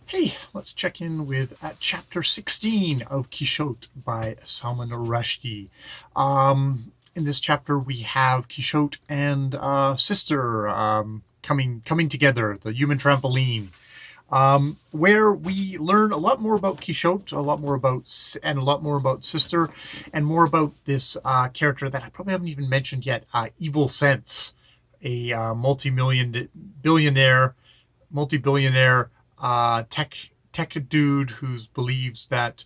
Hey, let's check in with chapter 16 of Qchtt by Salman Rushdie. In this chapter, we have Qchtt and sister coming together, the human trampoline, where we learn a lot more about Qchtt, a lot more about sister, and more about this character that I probably haven't even mentioned yet, Evil Sense, a multi-billionaire tech dude who believes that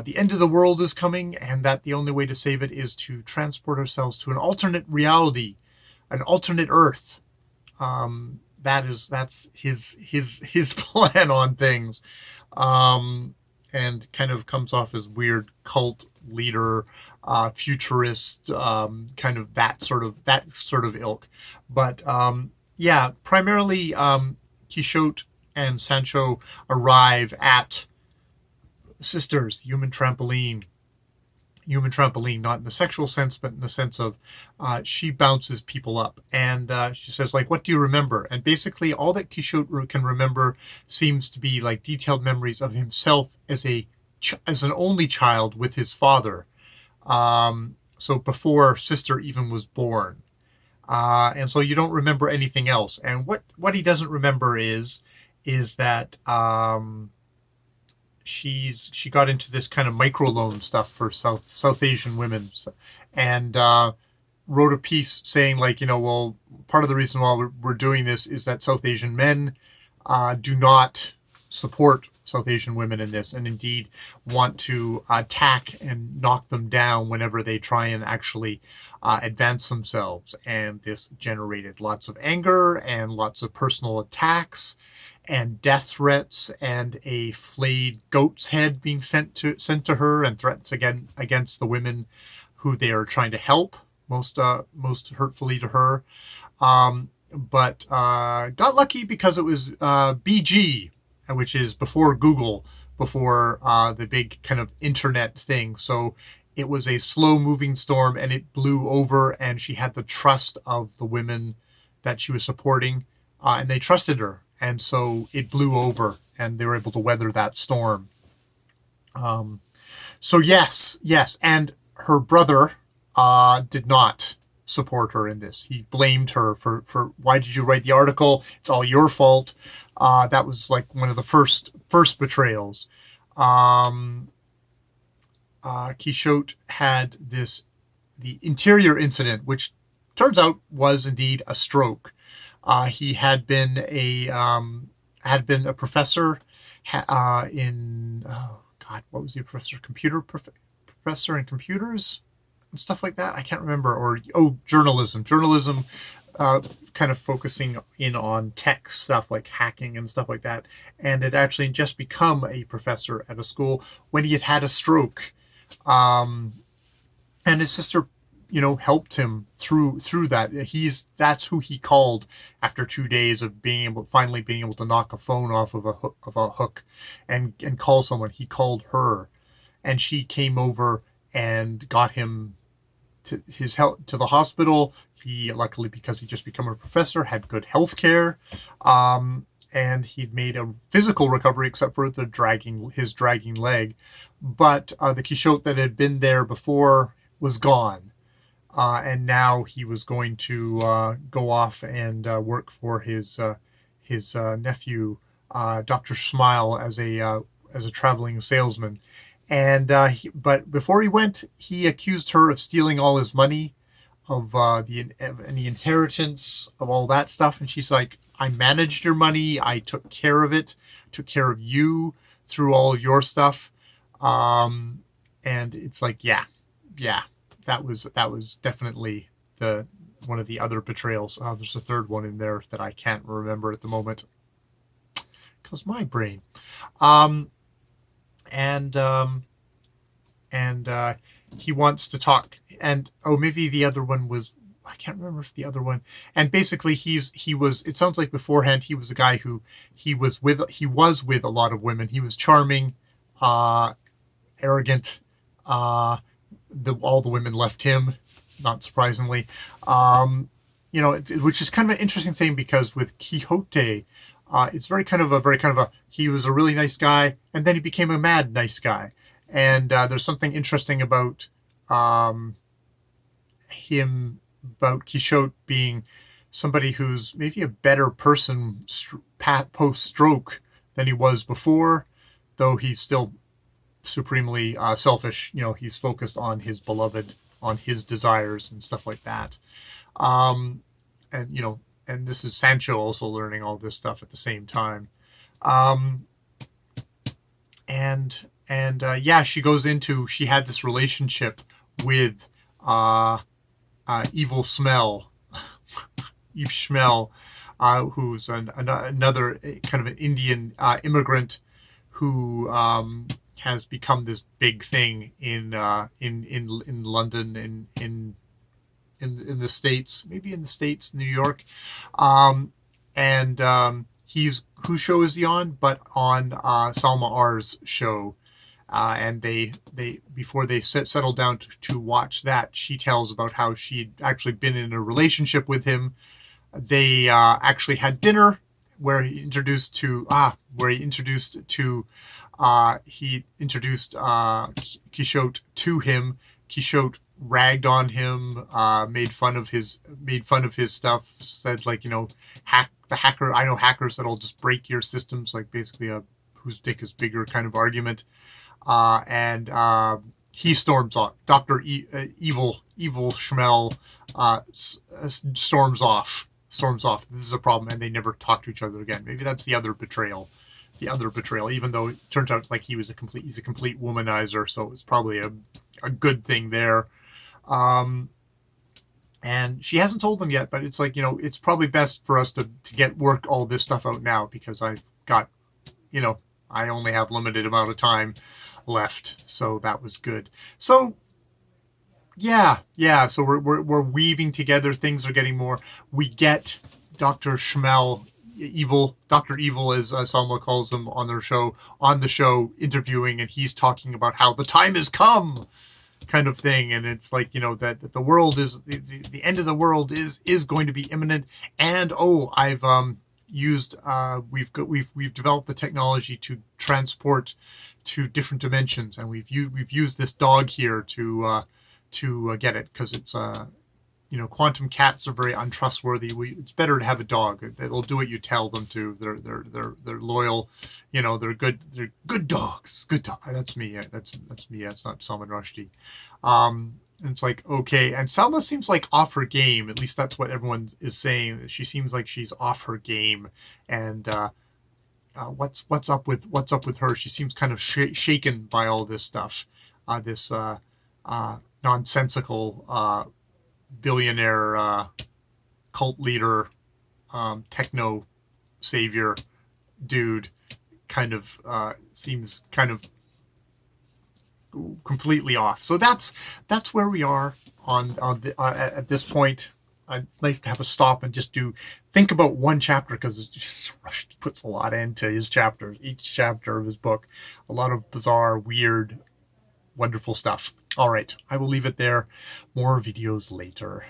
the end of the world is coming and that the only way to save it is to transport ourselves to an alternate reality, an alternate Earth. That's his plan on things, and kind of comes off as weird cult leader, futurist, kind of that sort of ilk. But yeah, primarily Quixote and Sancho arrive at Sisters, human trampoline, not in the sexual sense, but in the sense of she bounces people up. And she says, like, what do you remember? And basically all that Quixote can remember seems to be like detailed memories of himself as an only child with his father. So before Sister even was born. And so you don't remember anything else. And what he doesn't remember is that she got into this kind of microloan stuff for South Asian women, and wrote a piece saying, like, well, part of the reason why we're doing this is that South Asian men do not support South Asian women in this, and indeed want to attack and knock them down whenever they try and actually advance themselves. And this generated lots of anger and lots of personal attacks and death threats, and a flayed goat's head being sent to her, and threats against the women who they are trying to help, most hurtfully to her. But got lucky because it was BG, which is before Google, before the big kind of internet thing. So it was a slow moving storm, and it blew over, and she had the trust of the women that she was supporting, and they trusted her. And so it blew over, and they were able to weather that storm. So yes, and her brother did not support her in this. He blamed her for why did you write the article? It's all your fault. That was like one of the first betrayals. Quixote had the interior incident, which turns out was indeed a stroke. He had been a professor in, oh God, what was he a professor? Professor in computers and stuff like that. I can't remember. Or journalism, kind of focusing in on tech stuff like hacking and stuff like that. And had actually just become a professor at a school when he had a stroke, and his sister helped him through that. That's who he called after 2 days of finally being able to knock a phone off of a hook and call someone. He called her, and she came over and got him to the hospital. He, luckily, because he just become a professor, had good health care, and he'd made a physical recovery except for his dragging leg. But the Quixote that had been there before was gone. And now he was going to go off and work for his nephew, Dr. Smile, as a traveling salesman. And but before he went, he accused her of stealing all his money, of any inheritance, of all that stuff. And she's like, I managed your money. I took care of it. Took care of you through all of your stuff. And it's like, yeah. That was definitely one of the other betrayals. There's a third one in there that I can't remember at the moment because my brain. And he wants to talk. And maybe the other one was, I can't remember if the other one. And basically, it sounds like beforehand he was a guy who he was with a lot of women. He was charming, arrogant. All the women left him, not surprisingly. Which is kind of an interesting thing, because with Quixote, It's very kind of a, he was a really nice guy, and then he became a mad nice guy. And there's something interesting about um, him, about Qchtt being somebody who's maybe a better person post stroke than he was before, though he's still supremely selfish. He's focused on his beloved, on his desires and stuff like that. Um, and and this is Sancho also learning all this stuff at the same time. Um, and she had this relationship with uh, Evil Smell, Eve Schmel, who's another kind of an Indian immigrant who has become this big thing in London, in the States, maybe in the States, New York. And he's, whose show is he on? But on Salma R's show. And they before they settled down to watch that, she tells about how she'd actually been in a relationship with him. They actually had dinner where he introduced to Qchtt to him. Qchtt ragged on him, made fun of his stuff, said, like, hack the hacker. I know hackers that'll just break your systems, like basically a whose dick is bigger kind of argument. And he storms off. Evil Schmel storms off. This is a problem, and they never talk to each other again. Maybe that's the other betrayal. Even though it turns out like he's a complete womanizer, so it's probably a good thing there. And she hasn't told them yet, but it's like, it's probably best for us to work all this stuff out now, because I've got, I only have limited amount of time left. So that was good. So yeah. So we're weaving together. Things are getting more. We get Dr. Schmel, Dr. Evil, as Salma calls him, on the show interviewing, and he's talking about how the time has come, kind of thing. And it's like, that the world is, the end of the world is going to be imminent. And I've we've developed the technology to transport to different dimensions, and we've used this dog here to get it, because it's quantum cats are very untrustworthy. It's better to have a dog. They'll do what you tell them to. They're loyal. They're good dogs. Good dog. That's me. That's me. That's not Salman Rushdie. And it's like, okay. And Salma seems like off her game. At least that's what everyone is saying. She seems like she's off her game. And what's up with her? She seems kind of shaken by all this stuff. This nonsensical billionaire cult leader, techno savior dude, kind of seems kind of completely off. So that's where we are at this point. It's nice to have a stop and just think about one chapter, because it's just Rushdie puts a lot into his chapters, each chapter of his book. A lot of bizarre, weird, wonderful stuff. All right, I will leave it there. More videos later.